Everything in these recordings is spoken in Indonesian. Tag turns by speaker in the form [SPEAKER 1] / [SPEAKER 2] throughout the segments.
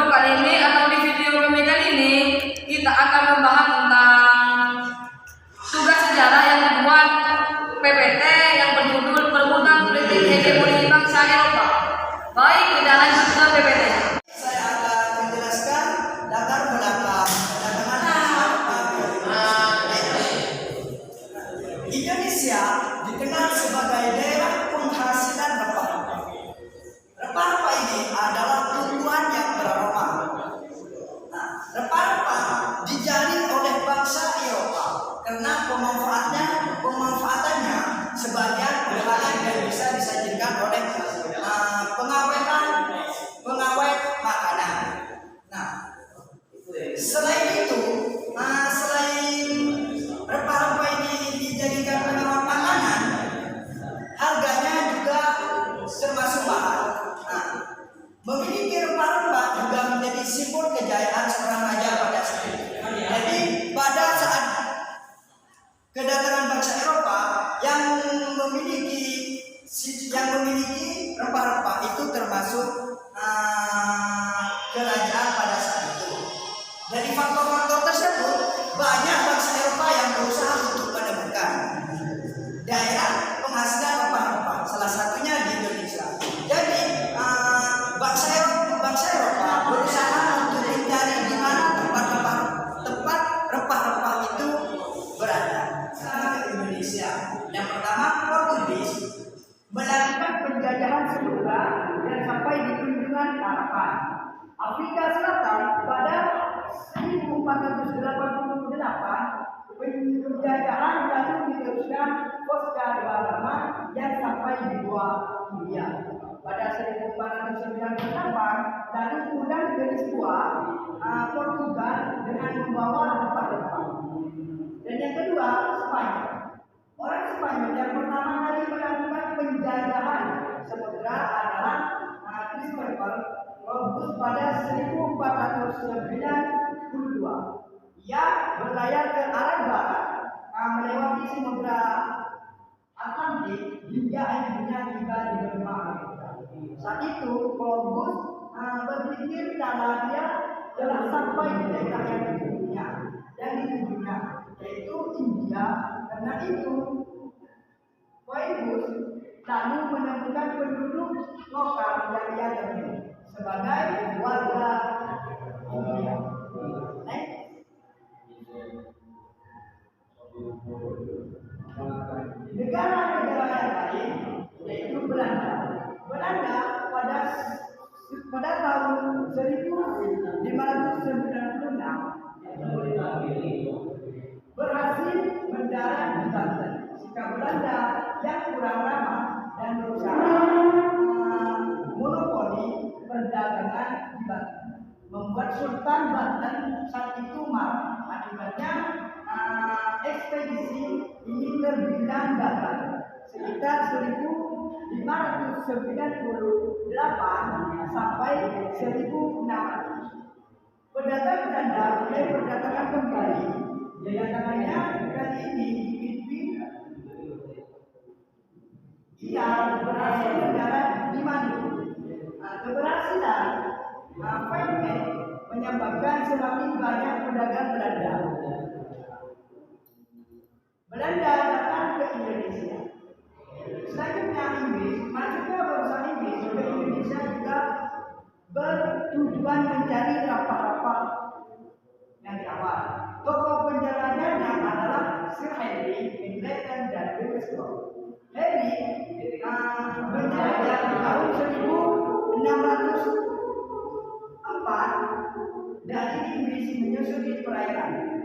[SPEAKER 1] video kali ini atau di video kami kali ini kita akan membahas tentang tugas sejarah yang dibuat PPT yang berjudul Perebutan Politik Hegemoni Bangsa Eropa. Baik, kita lanjut ke PPT.
[SPEAKER 2] Saya akan menjelaskan latar belakang kedatangan Indonesia dikenal sebagai daerah penghasilan rempah-rempah. Rempah-rempah ini adalah tumbuhan yang beraroma. Rempah-rempah dijalin oleh bangsa Eropa karena pemanfaatannya sebagai bahan yang bisa disajikan oleh pengawet makanan. Selain itu, selain rempah-rempah ini dijadikan pengawet makanan, harganya juga termasuk mahal. Memiliki rempah-rempah juga menjadi simbol kejayaan seorang raja pada saat itu. Jadi pada saat kedatangan bangsa Eropa yang memiliki rempah-rempah itu termasuk kerajaan pada saat itu. Dari faktor-faktor tersebut banyak bangsa Eropa yang berusaha untuk menemukan daerah penghasilan rempah-rempah, salah satunya di Indonesia. Jadi bangsa Eropa berusaha untuk mencari di mana tempat rempah-rempah itu berada. Ke Indonesia. Yang pertama, Portugis melakukan penjajahan seluruh dan sampai di kunjungan Harapan. Afrika Selatan pada 1488 penjajahan lalu diteruskan Vasco da Gama yang sampai di Gua India. Pada 1498 lalu pulang ke Lisboa, Portugal dengan membawa rempah-rempah. Dan yang kedua, Spanyol. Orang Spanyol yang pertama kali melakukan penjajahan samudera adalah Christopher Columbus pada 1492. Ia berlayar ke arah barat, melewati samudera Atlantik hingga akhirnya tiba di benua Amerika. Saat itu Columbus berpikir kalau dia telah sampai di daerah yang ditujunya, yaitu India. Karena itu Columbus lalu menemukan penduduk lokal yang ia temui sebagai warga India. Negara-negara yang lain yaitu Belanda. Belanda pada tahun 1596 berhasil mendarat di Banten. Sikap Belanda yang kurang ramah dan berusaha monopoli perdagangan di Banten membuat Sultan Banten saat itu marah. Akibatnya ekspedisi ini terbilang gagal. Sekitar 1598 sampai 1600 pedagang Belanda mulai berdatangan kembali. Kedatangannya kali ini dipimpin ia berhasil mendarat di Bandung. Keberhasilan Franklin menyebabkan semakin banyak pedagang Belanda. Belanda datang ke Indonesia. Selanjutnya Inggris, masuknya bangsa Inggris ke Indonesia juga bertujuan mencari rempah-rempah yang di awal. Tokoh penjalanannya adalah Sir Henry, England dan Windsor. Henry menjelajah di tahun 1604 dari Inggris menyusuri perairan.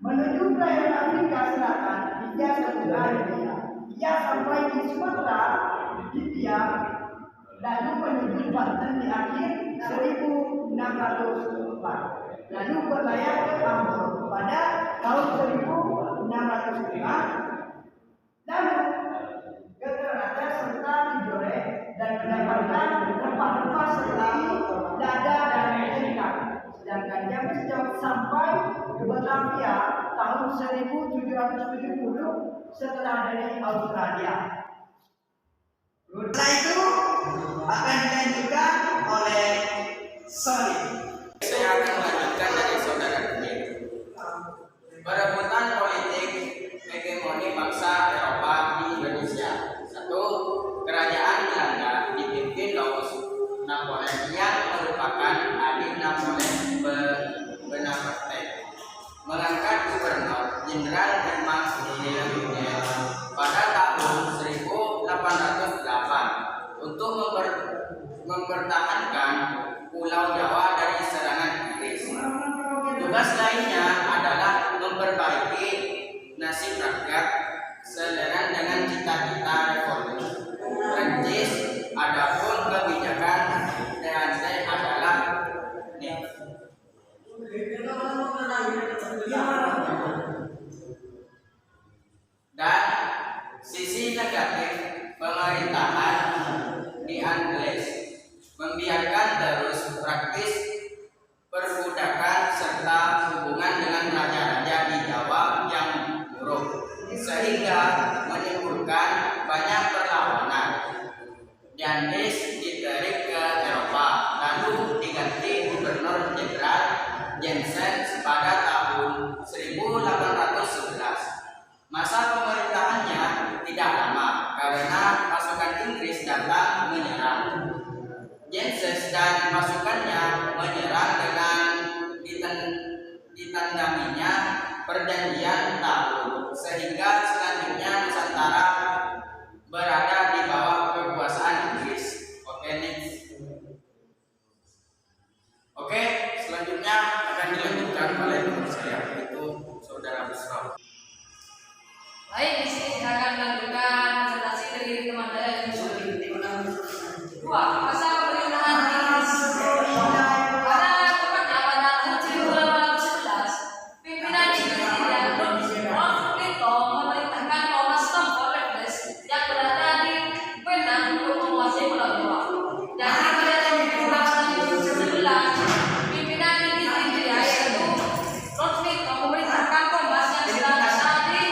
[SPEAKER 2] Menuju perairan Afrika Selatan hingga Samudra Hindia. Ia sampai di Sumatera, Hindia, lalu menuju Banten di akhir 1604. Lalu berlayar ke Ambon pada tahun 1605. Lalu ke Ternate serta Tidore dan mendapatkan rempah-rempah seperti dada dan ikan. Sedangkan dia sampai ke Batavia tahun 1770 setelah dari Australia. Setelah itu akan dilanjutkan oleh
[SPEAKER 3] merupakan adik Napoleon Bonaparte, mengangkat Gubernur Jenderal Herman Wilhelm pada tahun 1808 untuk mempertahankan Pulau Jawa dari serangan Inggris. Tugas lainnya adalah memperbaiki nasib rakyat seiring dengan cita-cita reformasi Prancis. Adapun kebijakan DANC adalah dan sisi negatif pemerintahan di Inggris membiarkan terus praktis perbudakan serta hubungan dengan raja-raja di Jawa yang buruk, sehingga menimbulkan banyak perlawanan. Inggris ditarik ke Eropa, lalu diganti Gubernur Jenderal Jensen pada tahun 1811. Masa pemerintahannya tidak lama karena pasukan Inggris datang menyerang. Jensen dan pasukannya menyerang dengan ditandaminya perjanjian tahun, sehingga selanjutnya Nusantara berada di bawah kekuasaan Inggris. Oke, selanjutnya akan dilanjutkan oleh teman saya, yaitu Saudara Busro.
[SPEAKER 1] Baik, di sini saya akan melanjutkan presentasi dari teman saya yang Yusuf. Dua, masa pemerintahan Inggris. Pada tepatnya pada tahun 1811, pimpinan Inggris dan Lord Clinton memerintahkan Thomas Stamford Raffles yang berada di Penang untuk menguasai Pulau Jawa. Jadi pada tahun 1811, pimpinan Inggris yaitu Lord Clinton memerintahkan Thomas yang berada di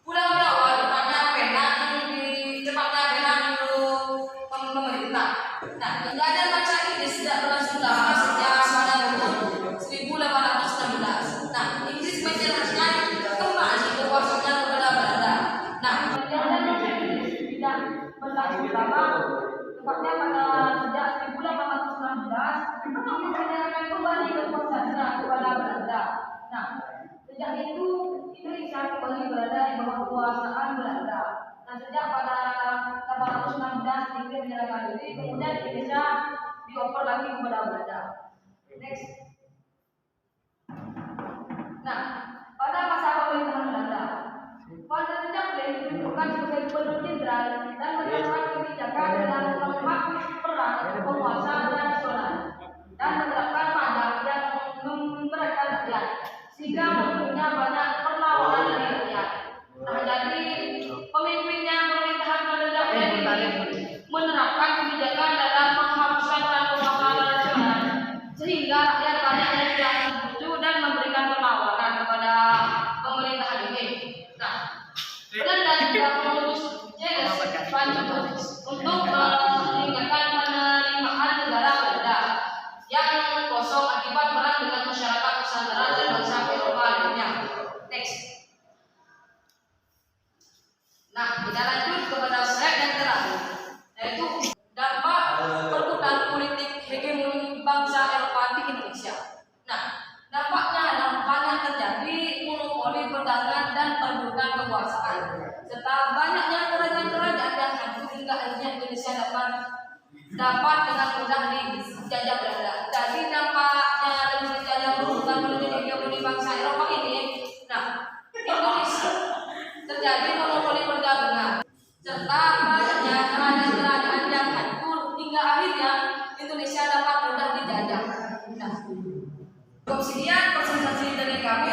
[SPEAKER 1] Pulau Jawa, tepatnya Penang, di tepatnya Penang untuk pemerintah. Nah, penjajahan bangsa Inggris tidak berlangsung lama sejak pada tahun 1816. Nah, Inggris menyerahkan kembali kekuasaannya kepada Belanda. Nah, penjajahan bangsa Inggris tidak berlangsung lama, tepatnya pada sejak 1816, Inggris menyerahkan kembali kekuasaannya kepada Belanda. Nah, sejak itu Indonesia kembali berada di bawah kekuasaan Belanda. Nah, sejak pada 1816 Inggris menyerahkan diri, kemudian Indonesia dioper lagi kepada Belanda. Next. Nah, pada masa pemerintahan Belanda, Van Chaplin ditunjukkan sebagai gubernur jenderal dan menerapkan kebijakan dengan mengemban peran penguasa tradisional dan menerapkan pajak yang memberatkan rakyat, sehingga mempunyai banyak perlawanan dari rakyat. Nah, jadi pemimpinnya pemerintahan Van Chaplin ini menerapkan kebijakan dalam menghapuskan penguasa tradisional, sehingga rakyat banyak yang tidak setuju dan memberikan perlawanan kepada pemerintahan ini. Nah, Belanda juga mengutus James Van Jones untuk meningkatkan penerimaan negara Belanda yang kosong akibat perang dengan masyarakat Nusantara dan bangsa Eropa lainnya. Next. Nah, kita lanjut kepada slide yang terakhir, yaitu dampak perebutan politik hegemoni bangsa Eropa di Indonesia. Nah, dampaknya adalah banyak terjadi monopoli perdagangan dan perebutan kekuasaan, serta banyaknya kerajaan-kerajaan yang hancur hingga akhirnya Indonesia dapat dengan mudah dijajah Belanda. Jadi dampaknya dari dijajah perebutan politik hegemoni bangsa Eropa ini, nah, Indonesia terjadi monopoli perdagangan, serta banyaknya kerajaan-kerajaan yang hancur hingga akhirnya Indonesia dapat mudah dijajah. Nah, sekian presentasi dari kami.